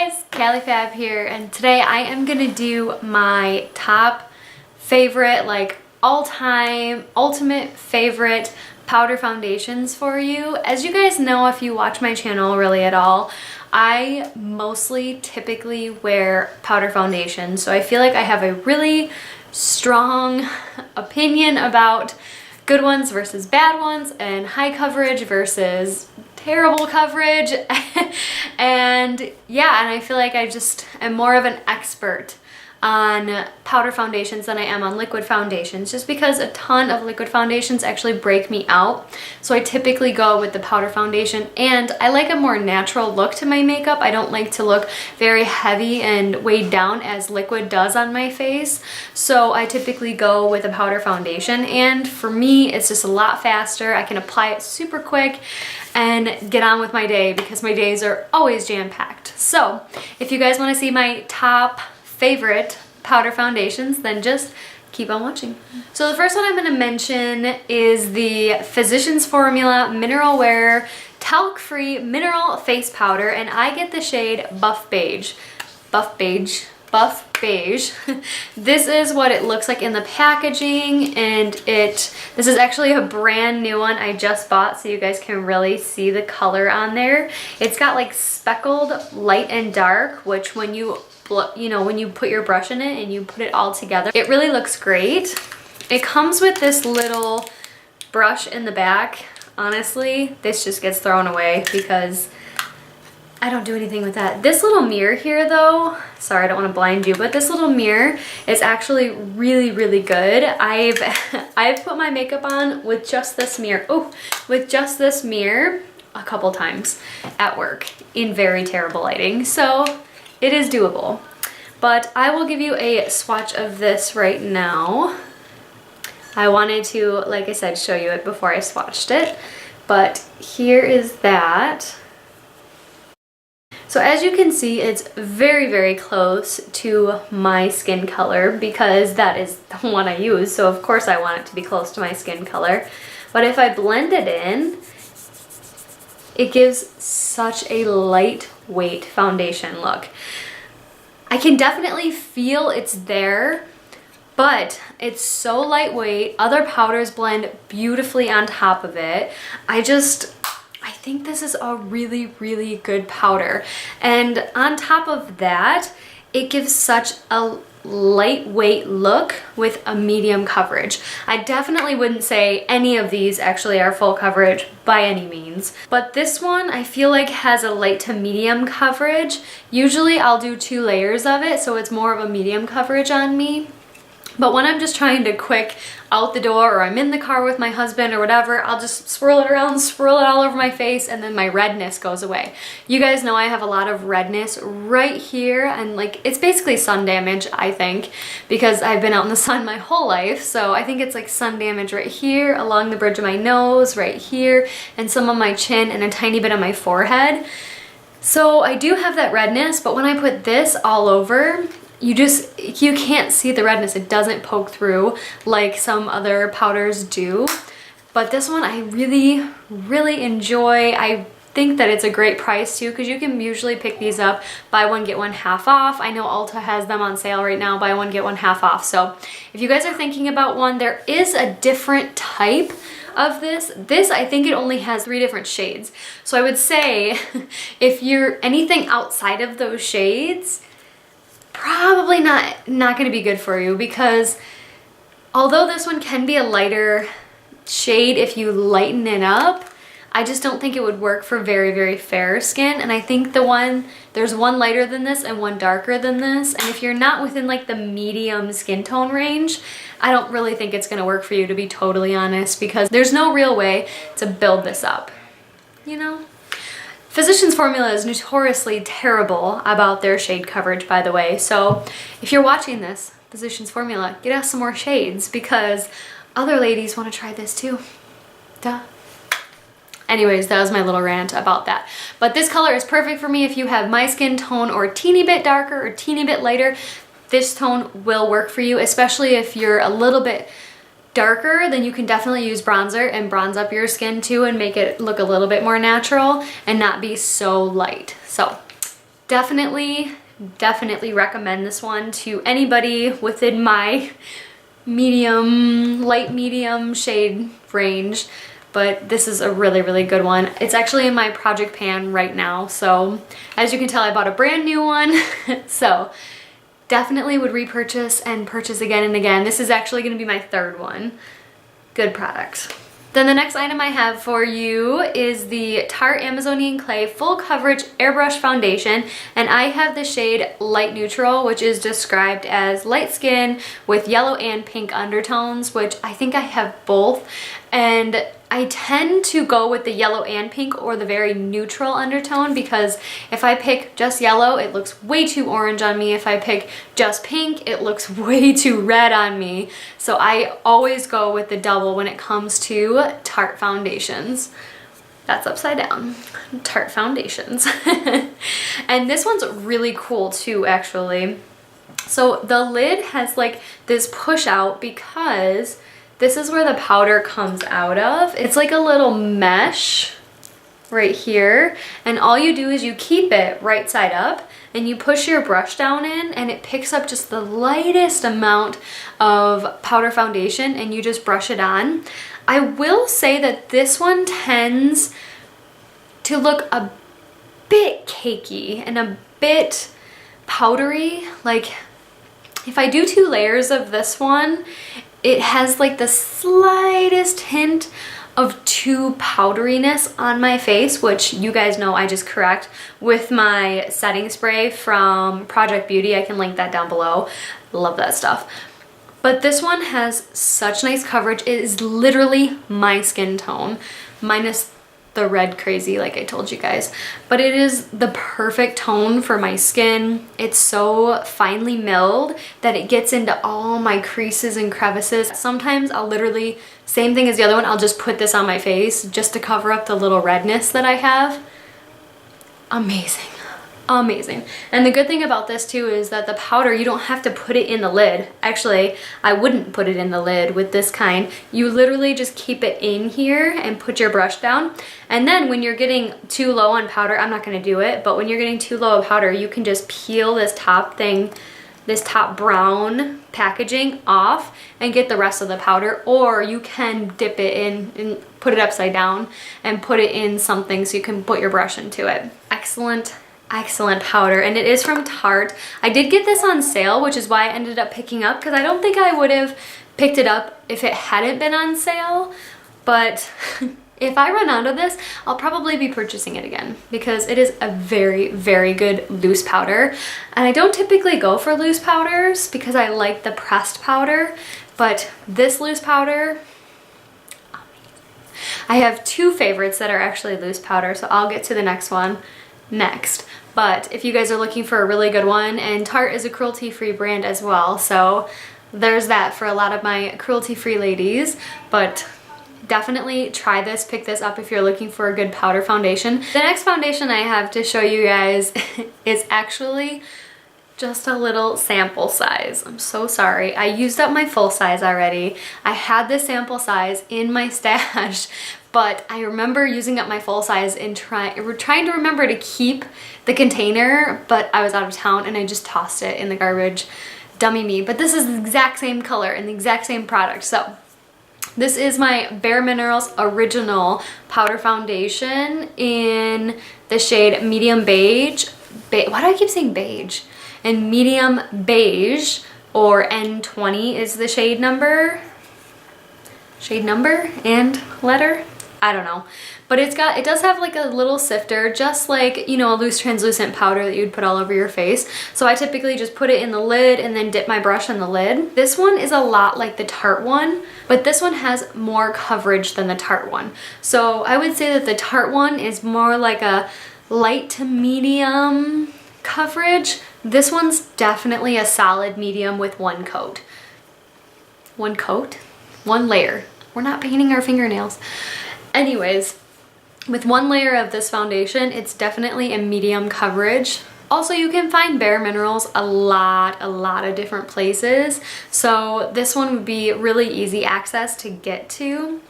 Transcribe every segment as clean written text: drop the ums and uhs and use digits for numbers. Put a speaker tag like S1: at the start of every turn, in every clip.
S1: guys, KaliFab here, and today I am gonna do my top favorite, like all-time ultimate favorite powder foundations for you. As you guys know, if you watch my channel really at all, I mostly typically wear powder foundation, so I feel like I have a really strong opinion about good ones versus bad ones and high coverage versus terrible coverage. And yeah, and I feel like I just am more of an expert on powder foundations than I am on liquid foundations, just because a ton of liquid foundations actually break me out. So I typically go with the powder foundation, and I like a more natural look to my makeup. I don't like to look very heavy and weighed down as liquid does on my face. So I typically go with a powder foundation, and for me it's just a lot faster. I can apply it super quick and get on with my day because my days are always jam-packed. So if you guys want to see my top favorite powder foundations, then just keep on watching. So the first one I'm going to mention is the Physicians Formula Mineral Wear Talc-Free Mineral Face Powder, and I get the shade Buff Beige. Buff Beige. Buff Beige. This is what it looks like in the packaging, and this is actually a brand new one I just bought, so you guys can really see the color on there. It's got like speckled light and dark, which when you put your brush in it and you put it all together, it really looks great. It comes with this little brush in the back. Honestly, this just gets thrown away because I don't do anything with that. This little mirror here though, sorry, I don't want to blind you, but this little mirror is actually really, really good. I've put my makeup on with just this mirror. Oh, with just this mirror a couple times at work in very terrible lighting. So it is doable, but I will give you a swatch of this right now. I wanted to, like I said, show you it before I swatched it, but here is that. So as you can see, it's very, very close to my skin color because that is the one I use, so of course I want it to be close to my skin color. But if I blend it in, it gives such a lightweight foundation look. I can definitely feel it's there, but it's so lightweight. Other powders blend beautifully on top of it. I think this is a really, really good powder. And on top of that, it gives such a lightweight look with a medium coverage. I definitely wouldn't say any of these actually are full coverage by any means, but this one I feel like has a light to medium coverage. Usually I'll do 2 layers of it, so it's more of a medium coverage on me. But when I'm just trying to quick out the door, or I'm in the car with my husband or whatever, I'll just swirl it around, swirl it all over my face, and then my redness goes away. You guys know I have a lot of redness right here, and like it's basically sun damage, I think, because I've been out in the sun my whole life. So I think it's like sun damage right here, along the bridge of my nose, right here, and some on my chin, and a tiny bit on my forehead. So I do have that redness, but when I put this all over, you can't see the redness. It doesn't poke through like some other powders do. But this one I really, really enjoy. I think that it's a great price too, because you can usually pick these up buy one get one half off. I know Ulta has them on sale right now, buy one get one half off. So if you guys are thinking about one, there is a different type of this. I think it only has 3 different shades. So I would say if you're anything outside of those shades, probably not going to be good for you, because although this one can be a lighter shade if you lighten it up, I just don't think it would work for very, very fair skin. And I think there's one lighter than this and one darker than this, and if you're not within like the medium skin tone range, I don't really think it's going to work for you, to be totally honest, because there's no real way to build this up, you know? Physicians Formula is notoriously terrible about their shade coverage, by the way. So if you're watching this, Physicians Formula, get us some more shades, because other ladies want to try this too. Duh. Anyways, that was my little rant about that. But this color is perfect for me if you have my skin tone or a teeny bit darker or teeny bit lighter. This tone will work for you, especially if you're a little bit darker, then you can definitely use bronzer and bronze up your skin too and make it look a little bit more natural and not be so light. So definitely recommend this one to anybody within my medium, light medium shade range. But this is a really good one. It's actually in my project pan right now. So as you can tell, I bought a brand new one. So definitely would repurchase and purchase again and again. This is actually gonna be my third one. Good product. Then the next item I have for you is the Tarte Amazonian Clay Full Coverage Airbrush Foundation, and I have the shade Light Neutral, which is described as light skin with yellow and pink undertones, which I think I have both. And I tend to go with the yellow and pink or the very neutral undertone, because if I pick just yellow, it looks way too orange on me. If I pick just pink, it looks way too red on me. So I always go with the double when it comes to Tarte foundations. That's upside down. Tarte foundations. And this one's really cool too, actually. So the lid has like this push out because this is where the powder comes out of. It's like a little mesh right here, and all you do is you keep it right side up and you push your brush down in, and it picks up just the lightest amount of powder foundation, and you just brush it on. I will say that this one tends to look a bit cakey and a bit powdery. Like if I do 2 layers of this one, it has like the slightest hint of too powderiness on my face, which you guys know I just correct with my setting spray from Project Beauty. I can link that down below. Love that stuff. But this one has such nice coverage. It is literally my skin tone, minus the red crazy like I told you guys. But it is the perfect tone for my skin. It's so finely milled that it gets into all my creases and crevices. Sometimes I'll literally, same thing as the other one, I'll just put this on my face just to cover up the little redness that I have. Amazing. Amazing. And the good thing about this too is that the powder, you don't have to put it in the lid. Actually, I wouldn't put it in the lid with this kind. You literally just keep it in here and put your brush down. And then when you're getting too low on powder, I'm not going to do it, but when you're getting too low of powder, you can just peel this top thing, this top brown packaging off and get the rest of the powder, or you can dip it in and put it upside down and put it in something so you can put your brush into it. Excellent powder, and it is from Tarte. I did get this on sale, which is why I ended up picking up, because I don't think I would have picked it up if it hadn't been on sale. But if I run out of this, I'll probably be purchasing it again, because it is a very good loose powder. And I don't typically go for loose powders because I like the pressed powder, but this loose powder, I have 2 favorites that are actually loose powder, so I'll get to the next one next. But if you guys are looking for a really good one, and Tarte is a cruelty-free brand as well, so there's that for a lot of my cruelty-free ladies. But definitely try this, pick this up if you're looking for a good powder foundation. The next foundation I have to show you guys is actually just a little sample size. I'm so sorry. I used up my full size already. I had this sample size in my stash, but I remember using up my full size and trying to remember to keep the container, but I was out of town and I just tossed it in the garbage. Dummy me. But this is the exact same color and the exact same product. So this is my Bare Minerals Original Powder Foundation in the shade Medium Beige. Why do I keep saying beige? And Medium Beige, or N20 is the shade number. Shade number and letter? I don't know. But it does have like a little sifter, just like, you know, a loose translucent powder that you'd put all over your face. So I typically just put it in the lid and then dip my brush in the lid. This one is a lot like the Tarte one, but this one has more coverage than the Tarte one. So I would say that the Tarte one is more like a light to medium coverage. This one's definitely a solid medium with 1 coat. 1 coat? 1 layer. We're not painting our fingernails. Anyways, with 1 layer of this foundation, it's definitely a medium coverage. Also, you can find Bare Minerals a lot of different places. So this one would be really easy access to get to.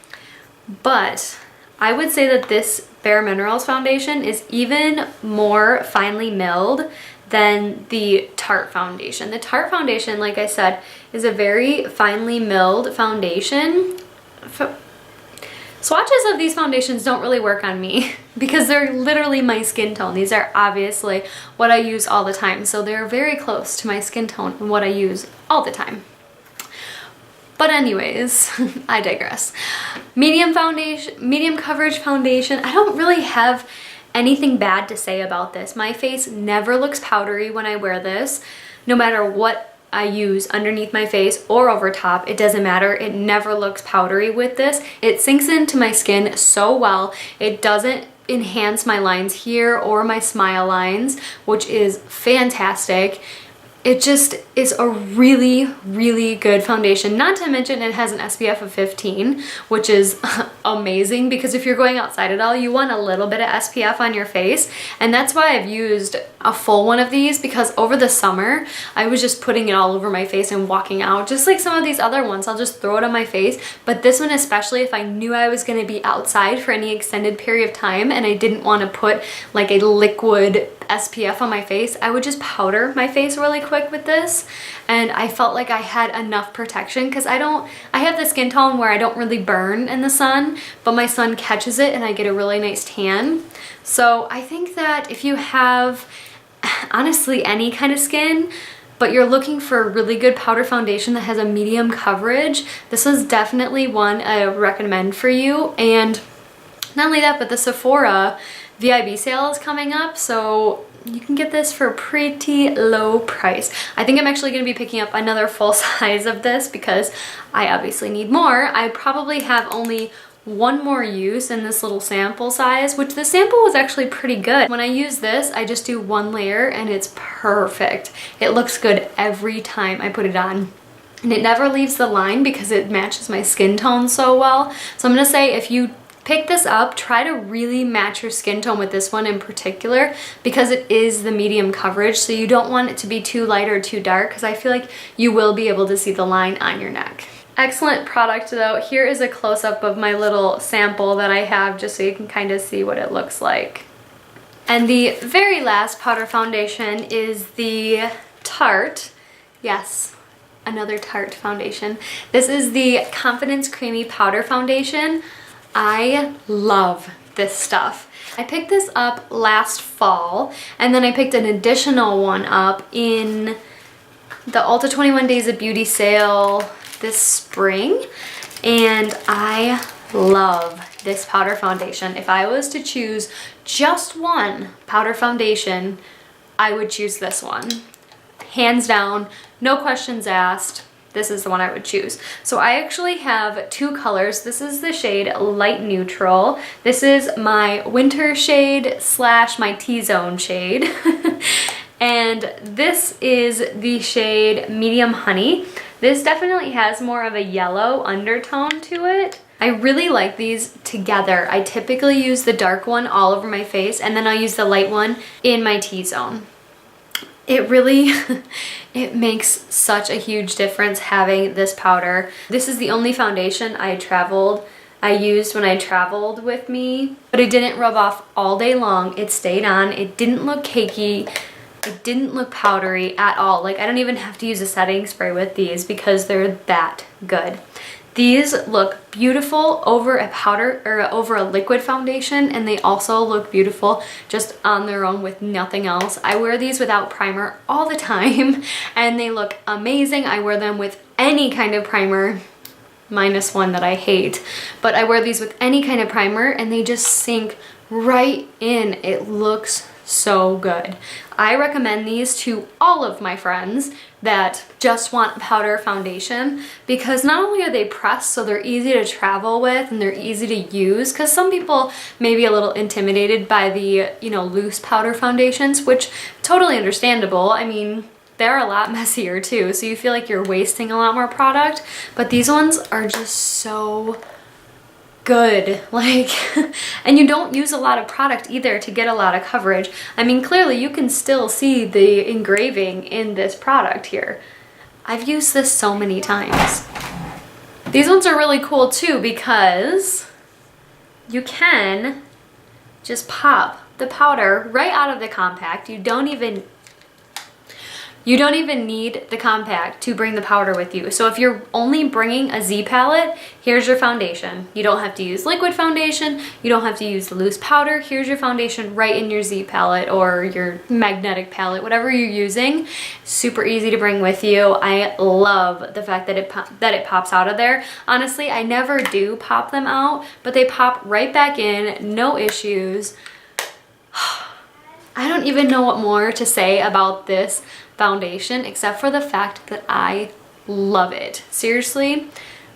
S1: But I would say that this Bare Minerals foundation is even more finely milled than the Tarte foundation. The Tarte foundation, like I said, is a very finely milled foundation. Swatches of these foundations don't really work on me because they're literally my skin tone. These are obviously what I use all the time. So they're very close to my skin tone and what I use all the time. But anyways, I digress. Medium coverage foundation. I don't really have anything bad to say about this. My face never looks powdery when I wear this. No matter what I use underneath my face or over top, it doesn't matter. It never looks powdery with this. It sinks into my skin so well. It doesn't enhance my lines here or my smile lines, which is fantastic. It just is a really, really good foundation. Not to mention it has an SPF of 15, which is amazing because if you're going outside at all, you want a little bit of SPF on your face. And that's why I've used a full one of these, because over the summer, I was just putting it all over my face and walking out. Just like some of these other ones, I'll just throw it on my face. But this one especially, if I knew I was gonna be outside for any extended period of time and I didn't wanna put like a liquid SPF on my face, I would just powder my face really quick with this, and I felt like I had enough protection because I have the skin tone where I don't really burn in the sun, but my sun catches it and I get a really nice tan. So I think that if you have honestly any kind of skin, but you're looking for a really good powder foundation that has a medium coverage, this is definitely one I recommend for you. And not only that, but the Sephora VIB sale is coming up, so you can get this for a pretty low price. I think I'm actually going to be picking up another full size of this because I obviously need more. I probably have only one more use in this little sample size, which the sample was actually pretty good. When I use this, I just do one layer and it's perfect. It looks good every time I put it on. And it never leaves the line because it matches my skin tone so well. So I'm going to say if you pick this up, try to really match your skin tone with this one in particular because it is the medium coverage, so you don't want it to be too light or too dark because I feel like you will be able to see the line on your neck. Excellent product though. Here is a close-up of my little sample that I have just so you can kind of see what it looks like. And the very last powder foundation is the Tarte. Yes, another Tarte foundation. This is the Confidence Creamy Powder Foundation. I love this stuff. I picked this up last fall, and then I picked an additional one up in the Ulta 21 Days of Beauty sale this spring, and I love this powder foundation. If I was to choose just one powder foundation, I would choose this one. Hands down, no questions asked. This is the one I would choose. So I actually have two colors. This is the shade Light Neutral. This is my winter shade slash my T-zone shade. And this is the shade Medium Honey. This definitely has more of a yellow undertone to it. I really like these together. I typically use the dark one all over my face, and then I'll use the light one in my T-zone. It really, it makes such a huge difference having this powder. This is the only foundation I used when I traveled with me, but it didn't rub off all day long. It stayed on. It didn't look cakey. It didn't look powdery at all. Like, I don't even have to use a setting spray with these because they're that good. These look beautiful over a powder or over a liquid foundation, and they also look beautiful just on their own with nothing else. I wear these without primer all the time and they look amazing. I wear them with any kind of primer, minus one that I hate, but I wear these with any kind of primer and they just sink right in. It looks so good. I recommend these to all of my friends that just want powder foundation because not only are they pressed so they're easy to travel with and they're easy to use, because some people may be a little intimidated by the, you know, loose powder foundations, which totally understandable. I mean, they're a lot messier too, so you feel like you're wasting a lot more product, but these ones are just so good, like, and you don't use a lot of product either to get a lot of coverage. I mean, clearly you can still see the engraving in this product here. I've used this so many times. These ones are really cool too because you can just pop the powder right out of the compact. You don't even need the compact to bring the powder with you. So if you're only bringing a Z palette, here's your foundation. You don't have to use liquid foundation. You don't have to use the loose powder. Here's your foundation right in your Z palette or your magnetic palette, whatever you're using. Super easy to bring with you. I love the fact that it pops out of there. Honestly, I never do pop them out, but they pop right back in, no issues. I don't even know what more to say about this foundation except for the fact that I love it. Seriously,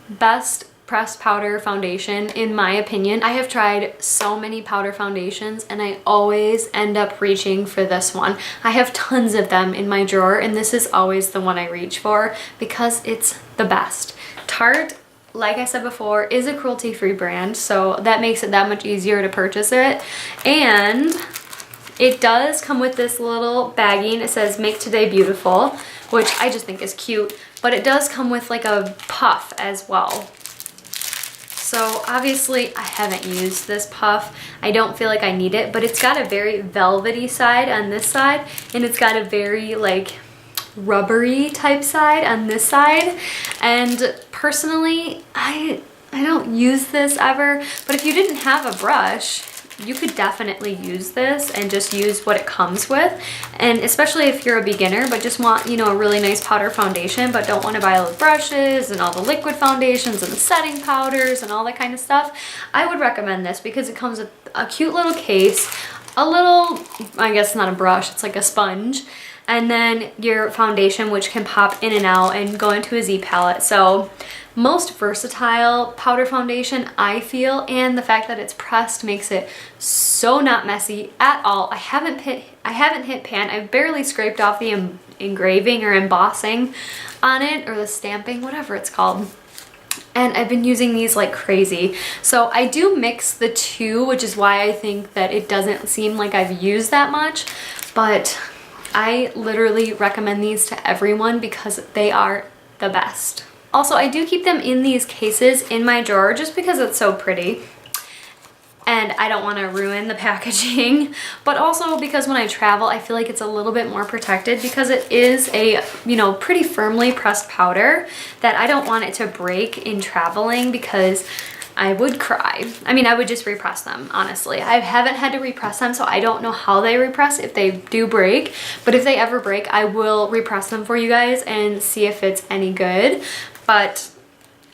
S1: best pressed powder foundation in my opinion. I have tried so many powder foundations and I always end up reaching for this one. I have tons of them in my drawer and this is always the one I reach for because it's the best. Tarte, like I said before, is a cruelty-free brand, so that makes it that much easier to purchase it. And it does come with this little bagging. It says "Make Today Beautiful," which I just think is cute, but it does come with like a puff as well. So obviously I haven't used this puff. I don't feel like I need it, but it's got a very velvety side on this side, and it's got a very like rubbery type side on this side. And personally, I don't use this ever, but if you didn't have a brush, you could definitely use this and just use what it comes with. And especially if you're a beginner but just want, you know, a really nice powder foundation but don't want to buy all the brushes and all the liquid foundations and the setting powders and all that kind of stuff, I would recommend this because it comes with a cute little case, a little, I guess not a brush, it's like a sponge, and then your foundation, which can pop in and out and go into a Z palette. So most versatile powder foundation, I feel, and the fact that it's pressed makes it so not messy at all. I haven't hit pan. I've barely scraped off the engraving or embossing on it, or the stamping, whatever it's called. And I've been using these like crazy. So I do mix the two, which is why I think that it doesn't seem like I've used that much, but I literally recommend these to everyone because they are the best. Also, I do keep them in these cases in my drawer just because it's so pretty and I don't want to ruin the packaging, but also because when I travel, I feel like it's a little bit more protected because it is a, you know, pretty firmly pressed powder that I don't want it to break in traveling because I would cry. I mean, I would just repress them, honestly. I haven't had to repress them, so I don't know how they repress if they do break, but if they ever break, I will repress them for you guys and see if it's any good. But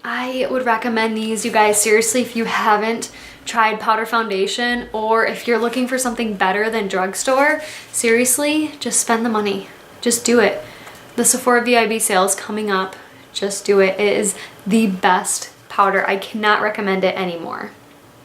S1: I would recommend these, you guys, seriously, if you haven't tried powder foundation or if you're looking for something better than drugstore, seriously, just spend the money. Just do it. The Sephora VIB sale is coming up. Just do it. It is the best powder. I cannot recommend it anymore.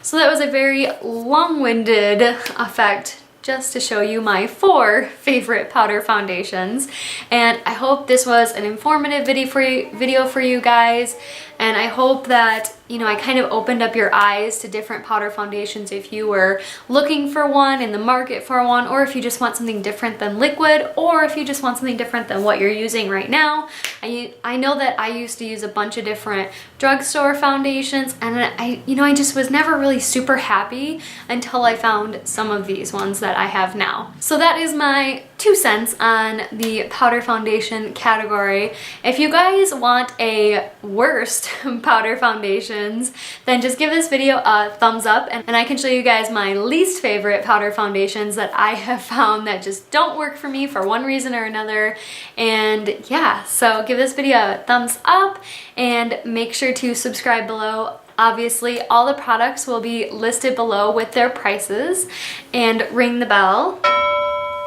S1: So that was a very long-winded effect just to show you my 4 favorite powder foundations, and I hope this was an informative video for you guys, and I hope that, you know, I kind of opened up your eyes to different powder foundations if you were looking for one, in the market for one, or if you just want something different than liquid, or if you just want something different than what you're using right now. I know that I used to use a bunch of different drugstore foundations, and I just was never really super happy until I found some of these ones that I have now. So that is my 2 cents on the powder foundation category. If you guys want a worst powder foundations, then just give this video a thumbs up, and I can show you guys my least favorite powder foundations that I have found that just don't work for me for one reason or another. And yeah, so give this video a thumbs up and make sure to subscribe below. Obviously, all the products will be listed below with their prices, and ring the bell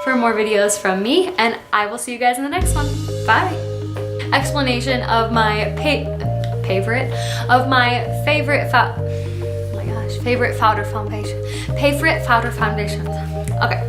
S1: for more videos from me, and I will see you guys in the next one. Bye! Explanation of my favorite powder foundation. Favorite powder foundations. Okay.